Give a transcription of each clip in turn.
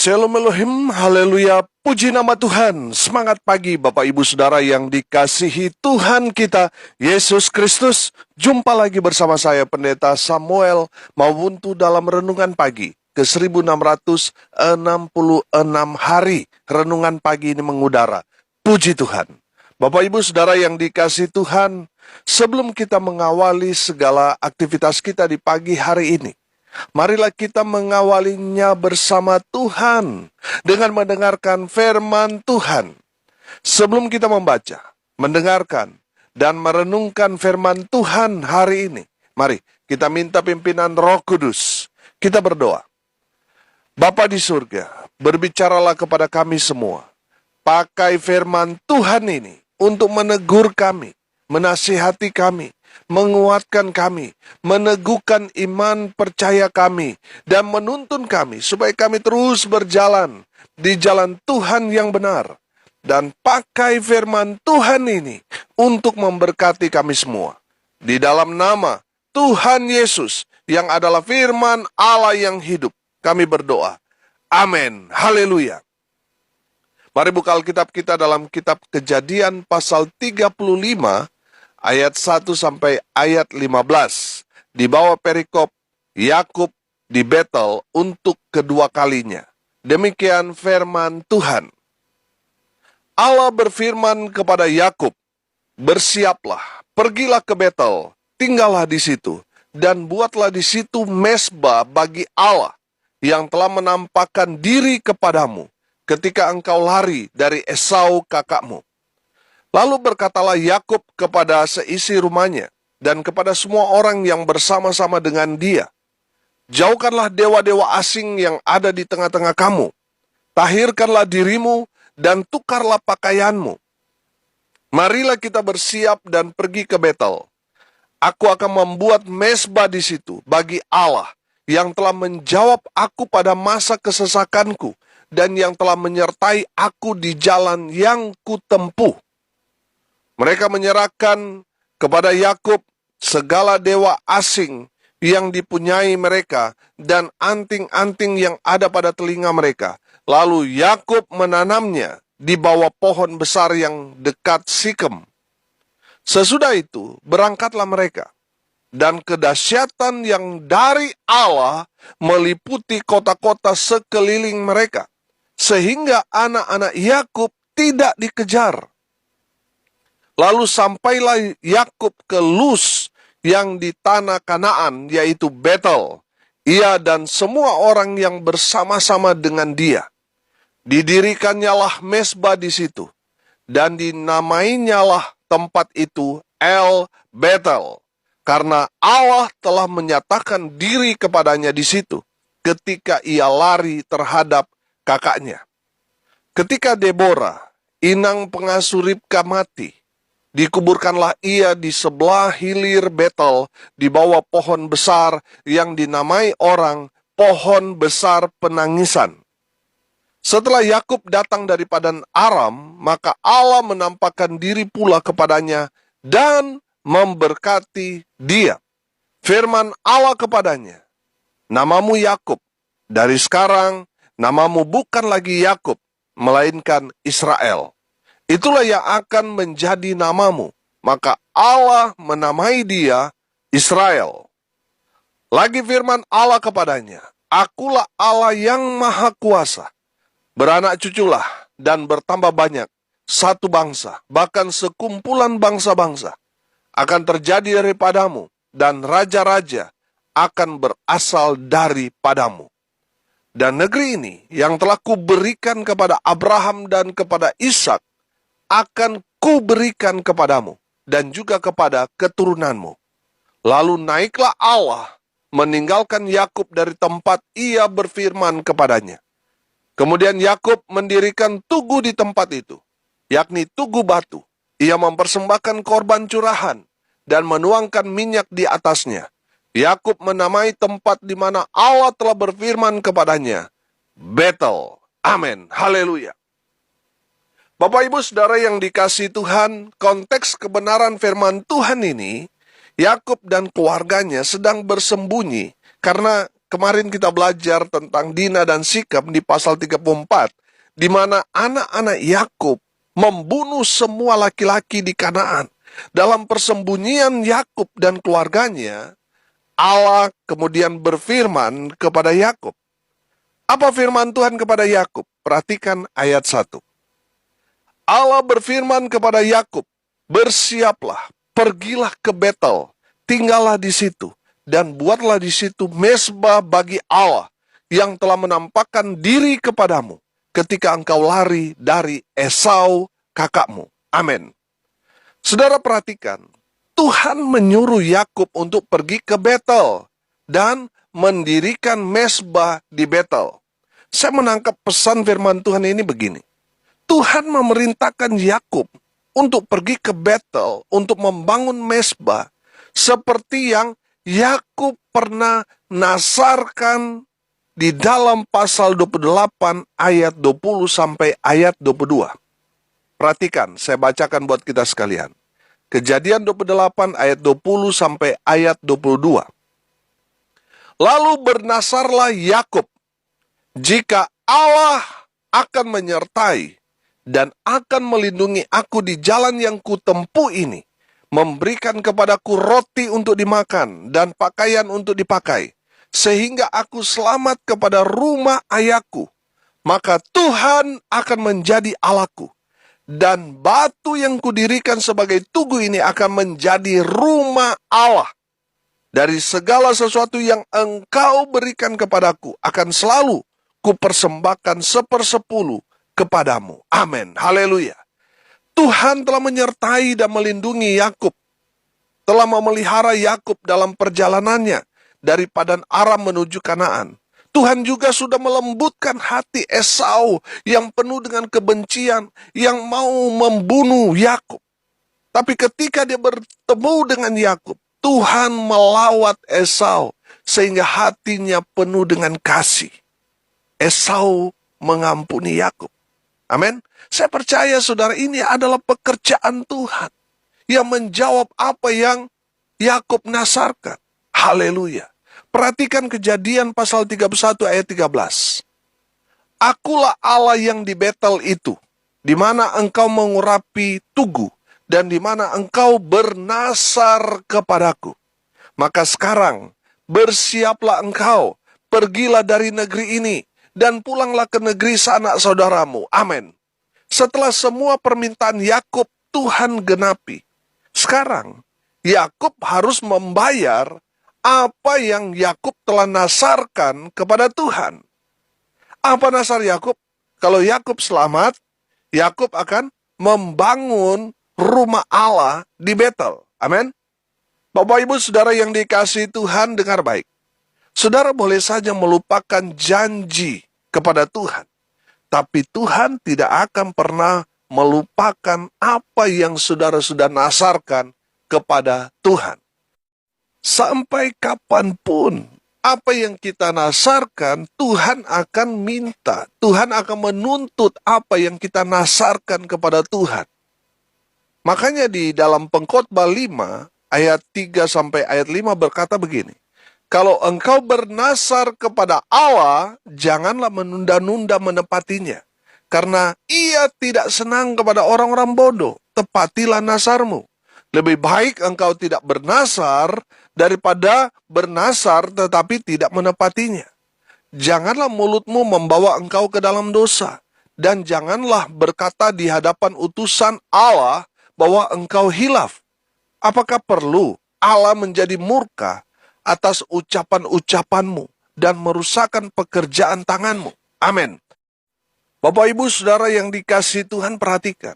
Shalom Elohim, haleluya, puji nama Tuhan. Semangat pagi Bapak Ibu Saudara yang dikasihi Tuhan kita, Yesus Kristus. Jumpa lagi bersama saya Pendeta Samuel Mawuntu dalam Renungan Pagi ke 1666 hari. Renungan pagi ini mengudara. Puji Tuhan. Bapak Ibu Saudara yang dikasihi Tuhan, sebelum kita mengawali segala aktivitas kita di pagi hari ini, marilah kita mengawalinya bersama Tuhan dengan mendengarkan firman Tuhan. Sebelum kita membaca, mendengarkan, dan merenungkan firman Tuhan hari ini, mari kita minta pimpinan Roh Kudus. Kita berdoa. Bapa di surga, berbicaralah kepada kami semua. Pakai firman Tuhan ini untuk menegur kami, menasihati kami, menguatkan kami, meneguhkan iman percaya kami, dan menuntun kami supaya kami terus berjalan di jalan Tuhan yang benar. Dan pakai firman Tuhan ini untuk memberkati kami semua. Di dalam nama Tuhan Yesus yang adalah firman Allah yang hidup, kami berdoa. Amin. Haleluya. Mari buka Alkitab kita dalam kitab Kejadian pasal 35, ayat 1 sampai ayat 15. Di bawah perikop Yakub di Betel untuk kedua kalinya. Demikian firman Tuhan. Allah berfirman kepada Yakub, "Bersiaplah, pergilah ke Betel, tinggallah di situ, dan buatlah di situ mezbah bagi Allah yang telah menampakkan diri kepadamu ketika engkau lari dari Esau kakakmu." Lalu berkatalah Yakub kepada seisi rumahnya dan kepada semua orang yang bersama-sama dengan dia, "Jauhkanlah dewa-dewa asing yang ada di tengah-tengah kamu. Tahirkanlah dirimu dan tukarlah pakaianmu. Marilah kita bersiap dan pergi ke Betel. Aku akan membuat mezbah di situ bagi Allah yang telah menjawab aku pada masa kesesakanku dan yang telah menyertai aku di jalan yang kutempuh." Mereka menyerahkan kepada Yakub segala dewa asing yang dipunyai mereka dan anting-anting yang ada pada telinga mereka. Lalu Yakub menanamnya di bawah pohon besar yang dekat Sikem. Sesudah itu berangkatlah mereka, dan kedahsyatan yang dari Allah meliputi kota-kota sekeliling mereka, sehingga anak-anak Yakub tidak dikejar. Lalu sampailah Yakub ke Luz yang di tanah Kanaan, yaitu Betel, ia dan semua orang yang bersama-sama dengan dia. Didirikannya mezbah di situ, dan dinamainyalah tempat itu El Betel, karena Allah telah menyatakan diri kepadanya di situ ketika ia lari terhadap kakaknya. Ketika Deborah, inang pengasuh Ribka, mati, dikuburkanlah ia di sebelah hilir Betel di bawah pohon besar yang dinamai orang pohon besar penangisan. Setelah Yakub datang dari Padan Aram, maka Allah menampakkan diri pula kepadanya dan memberkati dia. Firman Allah kepadanya, "Namamu Yakub, dari sekarang namamu bukan lagi Yakub, melainkan Israel. Itulah yang akan menjadi namamu." Maka Allah menamai dia Israel. Lagi firman Allah kepadanya, "Akulah Allah yang maha kuasa. Beranak cuculah dan bertambah banyak, satu bangsa, bahkan sekumpulan bangsa-bangsa akan terjadi daripadamu, dan raja-raja akan berasal daripadamu. Dan negeri ini yang telah kuberikan kepada Abraham dan kepada Ishak akan kuberikan kepadamu dan juga kepada keturunanmu." Lalu naiklah Allah meninggalkan Yakub dari tempat ia berfirman kepadanya. Kemudian Yakub mendirikan tugu di tempat itu, yakni tugu batu. Ia mempersembahkan korban curahan dan menuangkan minyak di atasnya. Yakub menamai tempat di mana Allah telah berfirman kepadanya Betel. Amin. Haleluya. Bapak Ibu Saudara yang dikasihi Tuhan, konteks kebenaran firman Tuhan ini, Yakub dan keluarganya sedang bersembunyi karena kemarin kita belajar tentang Dina dan Sikem di pasal 34, di mana anak-anak Yakub membunuh semua laki-laki di Kanaan. Dalam persembunyian Yakub dan keluarganya, Allah kemudian berfirman kepada Yakub. Apa firman Tuhan kepada Yakub? Perhatikan ayat 1. Allah berfirman kepada Yakub, bersiaplah, pergilah ke Betel, tinggallah di situ, dan buatlah di situ mezbah bagi Allah yang telah menampakkan diri kepadamu ketika engkau lari dari Esau kakakmu. Amin. Saudara perhatikan, Tuhan menyuruh Yakub untuk pergi ke Betel dan mendirikan mezbah di Betel. Saya menangkap pesan firman Tuhan ini begini. Tuhan memerintahkan Yakub untuk pergi ke Betel untuk membangun mezbah seperti yang Yakub pernah nasarkan di dalam pasal 28 ayat 20 sampai ayat 22. Perhatikan, saya bacakan buat kita sekalian. Kejadian 28 ayat 20 sampai ayat 22. Lalu bernasarlah Yakub, jika Allah akan menyertai dan akan melindungi aku di jalan yang kutempuh ini, memberikan kepadaku roti untuk dimakan dan pakaian untuk dipakai, sehingga aku selamat kepada rumah ayahku, maka Tuhan akan menjadi Allahku, dan batu yang kudirikan sebagai tugu ini akan menjadi rumah Allah. Dari segala sesuatu yang engkau berikan kepadaku akan selalu kupersembahkan 1/10 kepadamu. Amin. Haleluya. Tuhan telah menyertai dan melindungi Yakub, telah memelihara Yakub dalam perjalanannya dari Padan Aram menuju Kanaan. Tuhan juga sudah melembutkan hati Esau yang penuh dengan kebencian, yang mau membunuh Yakub. Tapi ketika dia bertemu dengan Yakub, Tuhan melawat Esau sehingga hatinya penuh dengan kasih. Esau mengampuni Yakub. Amin. Saya percaya saudara, ini adalah pekerjaan Tuhan yang menjawab apa yang Yakub nasarkan. Haleluya. Perhatikan Kejadian pasal 31 ayat 13. Akulah Allah yang di Betel itu, di mana engkau mengurapi tugu, dan di mana engkau bernasar kepadaku. Maka sekarang, bersiaplah engkau, pergilah dari negeri ini, dan pulanglah ke negeri sanak saudaramu. Amin. Setelah semua permintaan Yakub Tuhan genapi, sekarang Yakub harus membayar apa yang Yakub telah nasarkan kepada Tuhan. Apa nasar Yakub? Kalau Yakub selamat, Yakub akan membangun rumah Allah di Betel. Amin. Bapak Ibu Saudara yang dikasihi Tuhan, dengar baik. Saudara boleh saja melupakan janji kepada Tuhan, tapi Tuhan tidak akan pernah melupakan apa yang saudara sudah nasarkan kepada Tuhan. Sampai kapanpun, apa yang kita nasarkan, Tuhan akan minta, Tuhan akan menuntut apa yang kita nasarkan kepada Tuhan. Makanya di dalam Pengkhotbah 5, ayat 3 sampai ayat 5 berkata begini, kalau engkau bernasar kepada Allah, janganlah menunda-nunda menepatinya. Karena ia tidak senang kepada orang-orang bodoh. Tepatilah nasarmu. Lebih baik engkau tidak bernasar daripada bernasar tetapi tidak menepatinya. Janganlah mulutmu membawa engkau ke dalam dosa. Dan janganlah berkata di hadapan utusan Allah bahwa engkau hilaf. Apakah perlu Allah menjadi murka atas ucapan-ucapanmu dan merusakkan pekerjaan tanganmu? Amin. Bapak Ibu Saudara yang dikasihi Tuhan, perhatikan.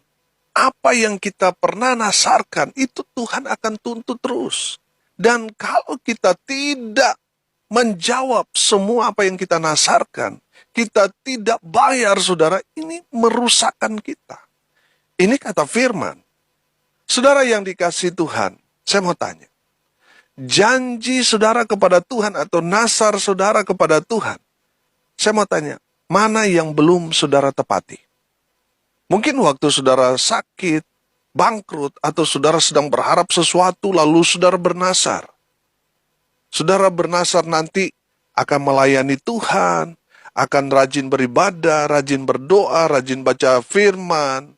Apa yang kita pernah nasarkan, itu Tuhan akan tuntut terus. Dan kalau kita tidak menjawab semua apa yang kita nasarkan, kita tidak bayar, saudara, ini merusakkan kita. Ini kata firman. Saudara yang dikasihi Tuhan, saya mau tanya. Janji saudara kepada Tuhan atau nasar saudara kepada Tuhan, saya mau tanya, mana yang belum saudara tepati? Mungkin waktu saudara sakit, bangkrut, atau saudara sedang berharap sesuatu lalu saudara bernasar. Saudara bernasar nanti akan melayani Tuhan, akan rajin beribadah, rajin berdoa, rajin baca firman,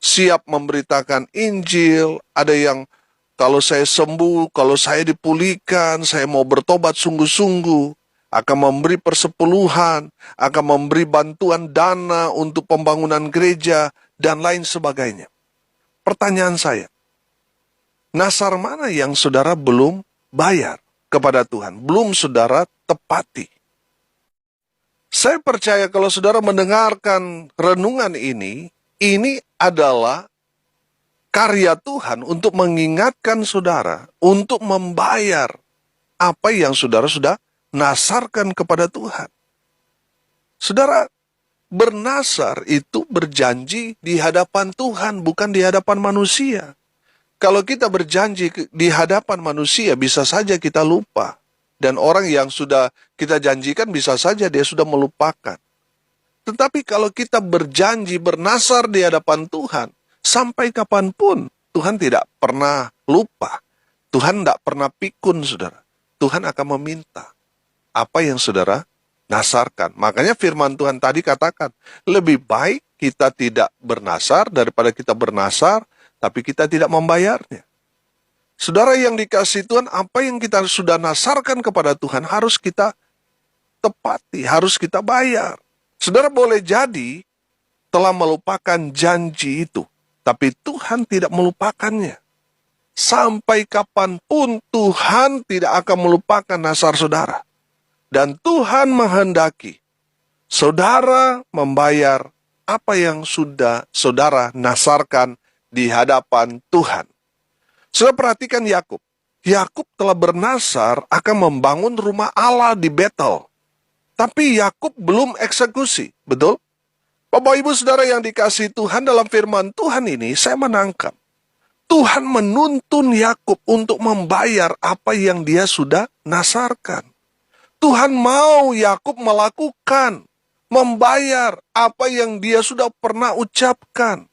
siap memberitakan Injil. Ada yang kalau saya sembuh, kalau saya dipulihkan, saya mau bertobat sungguh-sungguh, akan memberi persepuluhan, akan memberi bantuan dana untuk pembangunan gereja, dan lain sebagainya. Pertanyaan saya, nasar mana yang saudara belum bayar kepada Tuhan? Belum saudara tepati. Saya percaya kalau saudara mendengarkan renungan ini adalah karya Tuhan untuk mengingatkan saudara, untuk membayar apa yang saudara sudah nasarkan kepada Tuhan. Saudara, bernasar itu berjanji di hadapan Tuhan, bukan di hadapan manusia. Kalau kita berjanji di hadapan manusia, bisa saja kita lupa. Dan orang yang sudah kita janjikan bisa saja dia sudah melupakan. Tetapi kalau kita berjanji, bernasar di hadapan Tuhan, sampai kapanpun Tuhan tidak pernah lupa. Tuhan tidak pernah pikun, saudara. Tuhan akan meminta apa yang saudara nasarkan. Makanya firman Tuhan tadi katakan, lebih baik kita tidak bernasar daripada kita bernasar, tapi kita tidak membayarnya. Saudara yang dikasihi Tuhan, apa yang kita sudah nasarkan kepada Tuhan harus kita tepati, harus kita bayar. Saudara boleh jadi telah melupakan janji itu, tapi Tuhan tidak melupakannya. Sampai kapanpun Tuhan tidak akan melupakan nasar saudara. Dan Tuhan menghendaki saudara membayar apa yang sudah saudara nasarkan di hadapan Tuhan. Saudara perhatikan Yakub. Yakub telah bernasar akan membangun rumah Allah di Betel. Tapi Yakub belum eksekusi, betul? Bapak Ibu Saudara yang dikasihi Tuhan, dalam firman Tuhan ini saya menangkap Tuhan menuntun Yakub untuk membayar apa yang dia sudah nasarkan. Tuhan mau Yakub melakukan, membayar apa yang dia sudah pernah ucapkan.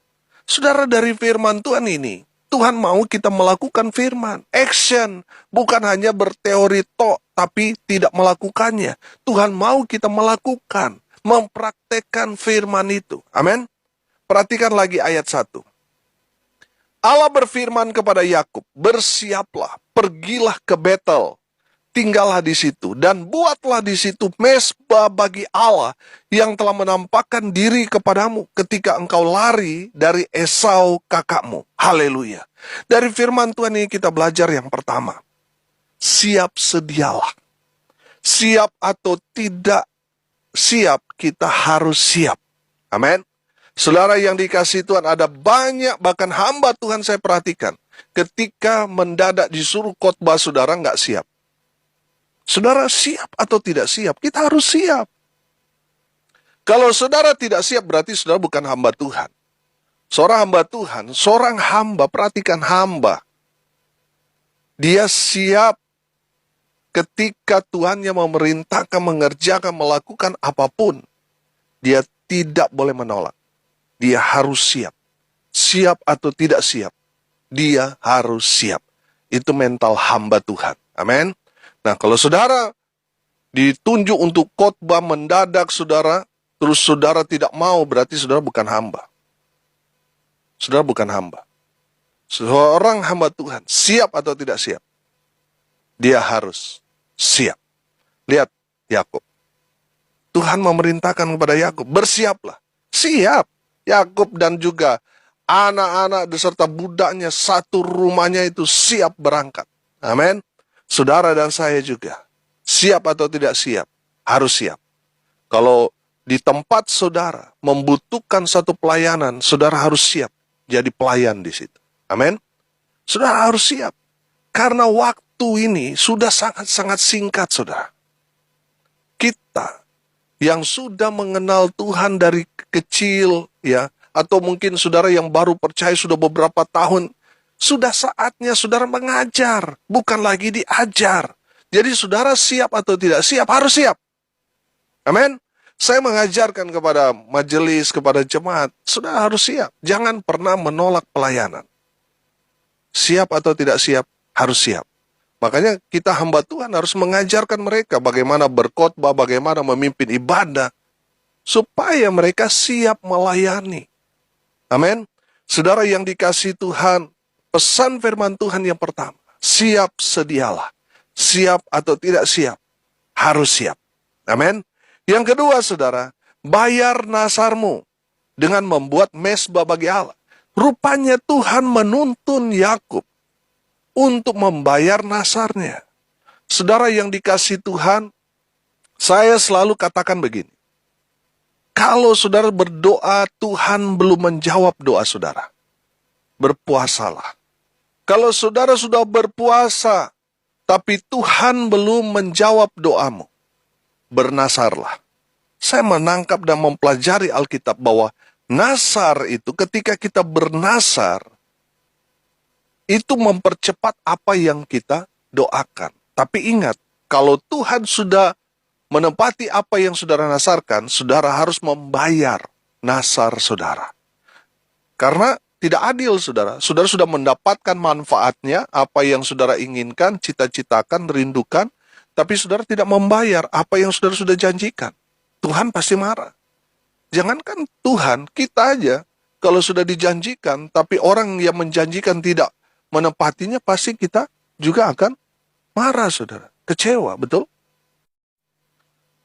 Saudara, dari firman Tuhan ini, Tuhan mau kita melakukan firman, action, bukan hanya berteori tok, tapi tidak melakukannya. Tuhan mau kita melakukan, mempraktekkan firman itu. Amin. Perhatikan lagi ayat 1. Allah berfirman kepada Yakub, bersiaplah, pergilah ke Betel, tinggallah di situ, dan buatlah di situ mezbah bagi Allah yang telah menampakkan diri kepadamu ketika engkau lari dari Esau kakakmu. Haleluya. Dari firman Tuhan ini kita belajar yang pertama, siap sedialah. Siap atau tidak siap, kita harus siap. Amin. Saudara yang dikasihi Tuhan, ada banyak, bahkan hamba Tuhan saya perhatikan, ketika mendadak disuruh khotbah, saudara nggak siap. Saudara siap atau tidak siap? Kita harus siap. Kalau saudara tidak siap, berarti saudara bukan hamba Tuhan. Seorang hamba Tuhan, seorang hamba, perhatikan hamba. Dia siap ketika Tuhannya memerintahkan, mengerjakan, melakukan apapun. Dia tidak boleh menolak. Dia harus siap. Siap atau tidak siap, dia harus siap. Itu mental hamba Tuhan. Amin. Nah, kalau saudara ditunjuk untuk khotbah mendadak saudara, terus saudara tidak mau, berarti saudara bukan hamba. Saudara bukan hamba. Seorang hamba Tuhan, siap atau tidak siap, dia harus siap. Lihat Yakub. Tuhan memerintahkan kepada Yakub, bersiaplah. Siap. Yakub dan juga anak-anak beserta budaknya, satu rumahnya itu siap berangkat. Amin. Saudara dan saya juga, siap atau tidak siap, harus siap. Kalau di tempat saudara membutuhkan satu pelayanan, saudara harus siap jadi pelayan di situ. Amin. Saudara harus siap. Karena waktu ini sudah sangat-sangat singkat, saudara. Kita yang sudah mengenal Tuhan dari kecil, ya, atau mungkin saudara yang baru percaya sudah beberapa tahun, sudah saatnya saudara mengajar, bukan lagi diajar. Jadi saudara siap atau tidak siap, harus siap. Amin. Saya mengajarkan kepada majelis, kepada jemaat, saudara harus siap. Jangan pernah menolak pelayanan. Siap atau tidak siap, harus siap. Makanya kita hamba Tuhan harus mengajarkan mereka bagaimana berkhotbah, bagaimana memimpin ibadah, supaya mereka siap melayani. Amin. Saudara yang dikasihi Tuhan, pesan firman Tuhan yang pertama, siap sedialah. Siap atau tidak siap, harus siap. Amin. Yang kedua, saudara, bayar nasarmu dengan membuat mezbah bagi Allah. Rupanya Tuhan menuntun Yakub untuk membayar nasarnya. Saudara yang dikasihi Tuhan, saya selalu katakan begini. Kalau saudara berdoa, Tuhan belum menjawab doa saudara, berpuasalah. Kalau saudara sudah berpuasa, tapi Tuhan belum menjawab doamu, bernasarlah. Saya menangkap dan mempelajari Alkitab bahwa nasar itu, ketika kita bernasar, itu mempercepat apa yang kita doakan. Tapi ingat, kalau Tuhan sudah menepati apa yang saudara nasarkan, saudara harus membayar nasar saudara. Karena tidak adil, saudara. Saudara sudah mendapatkan manfaatnya, apa yang saudara inginkan, cita-citakan, rindukan, tapi saudara tidak membayar apa yang saudara sudah janjikan. Tuhan pasti marah. Jangankan Tuhan, kita aja, kalau sudah dijanjikan, tapi orang yang menjanjikan tidak menepatinya, pasti kita juga akan marah, saudara. Kecewa, betul?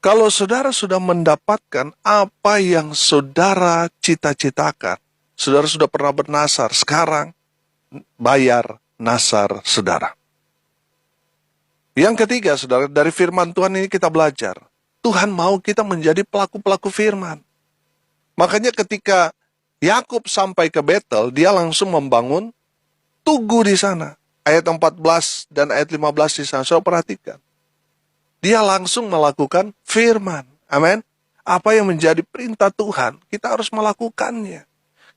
Kalau saudara sudah mendapatkan apa yang saudara cita-citakan, saudara sudah pernah bernasar, sekarang bayar nasar saudara. Yang ketiga, saudara, dari firman Tuhan ini kita belajar. Tuhan mau kita menjadi pelaku-pelaku firman. Makanya ketika Yakub sampai ke Betel, dia langsung membangun tugu di sana. Ayat 14 dan ayat 15 di sana, saudara perhatikan. Dia langsung melakukan firman. Amin. Apa yang menjadi perintah Tuhan, kita harus melakukannya.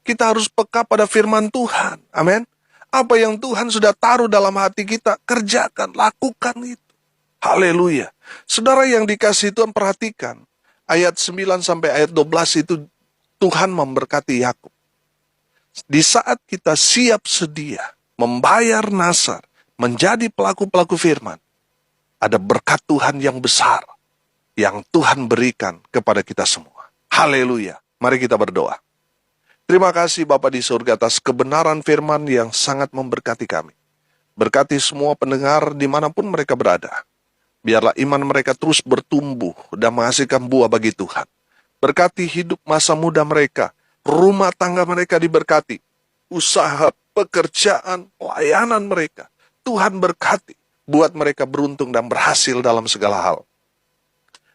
Kita harus peka pada firman Tuhan. Amin. Apa yang Tuhan sudah taruh dalam hati kita, kerjakan, lakukan itu. Haleluya. Saudara yang dikasihi Tuhan, perhatikan. Ayat 9 sampai ayat 12 itu Tuhan memberkati Yakub. Di saat kita siap sedia, membayar nasar, menjadi pelaku-pelaku firman, ada berkat Tuhan yang besar yang Tuhan berikan kepada kita semua. Haleluya. Mari kita berdoa. Terima kasih Bapa di surga atas kebenaran firman yang sangat memberkati kami. Berkati semua pendengar dimanapun mereka berada. Biarlah iman mereka terus bertumbuh dan menghasilkan buah bagi Tuhan. Berkati hidup masa muda mereka. Rumah tangga mereka diberkati. Usaha, pekerjaan, pelayanan mereka. Tuhan berkati. Buat mereka beruntung dan berhasil dalam segala hal.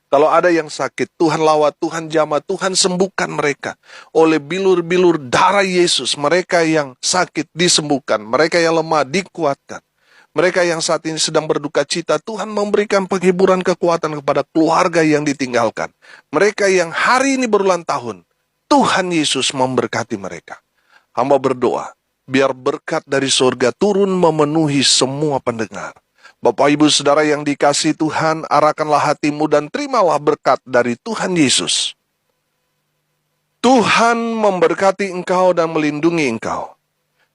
Kalau ada yang sakit, Tuhan lawat, Tuhan jamah, Tuhan sembuhkan mereka. Oleh bilur-bilur darah Yesus, mereka yang sakit disembuhkan. Mereka yang lemah dikuatkan. Mereka yang saat ini sedang berduka cita, Tuhan memberikan penghiburan kekuatan kepada keluarga yang ditinggalkan. Mereka yang hari ini berulang tahun, Tuhan Yesus memberkati mereka. Hamba berdoa, biar berkat dari surga turun memenuhi semua pendengar. Bapak Ibu Saudara yang dikasihi Tuhan, arahkanlah hatimu dan terimalah berkat dari Tuhan Yesus. Tuhan memberkati engkau dan melindungi engkau.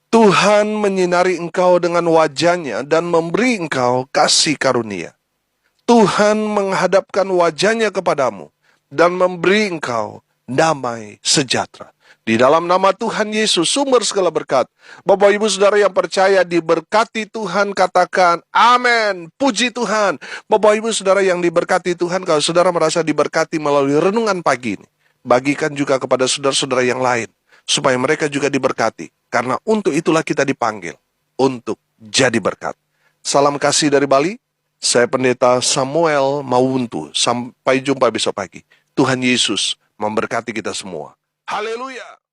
Tuhan menyinari engkau dengan wajah-Nya dan memberi engkau kasih karunia. Tuhan menghadapkan wajah-Nya kepadamu dan memberi engkau damai sejahtera. Di dalam nama Tuhan Yesus, sumber segala berkat. Bapak Ibu Saudara yang percaya diberkati Tuhan, katakan amin. Puji Tuhan. Bapak Ibu Saudara yang diberkati Tuhan, kalau saudara merasa diberkati melalui renungan pagi ini, bagikan juga kepada saudara-saudara yang lain, supaya mereka juga diberkati. Karena untuk itulah kita dipanggil, untuk jadi berkat. Salam kasih dari Bali, saya Pendeta Samuel Mawuntu. Sampai jumpa besok pagi. Tuhan Yesus memberkati kita semua. Haleluya.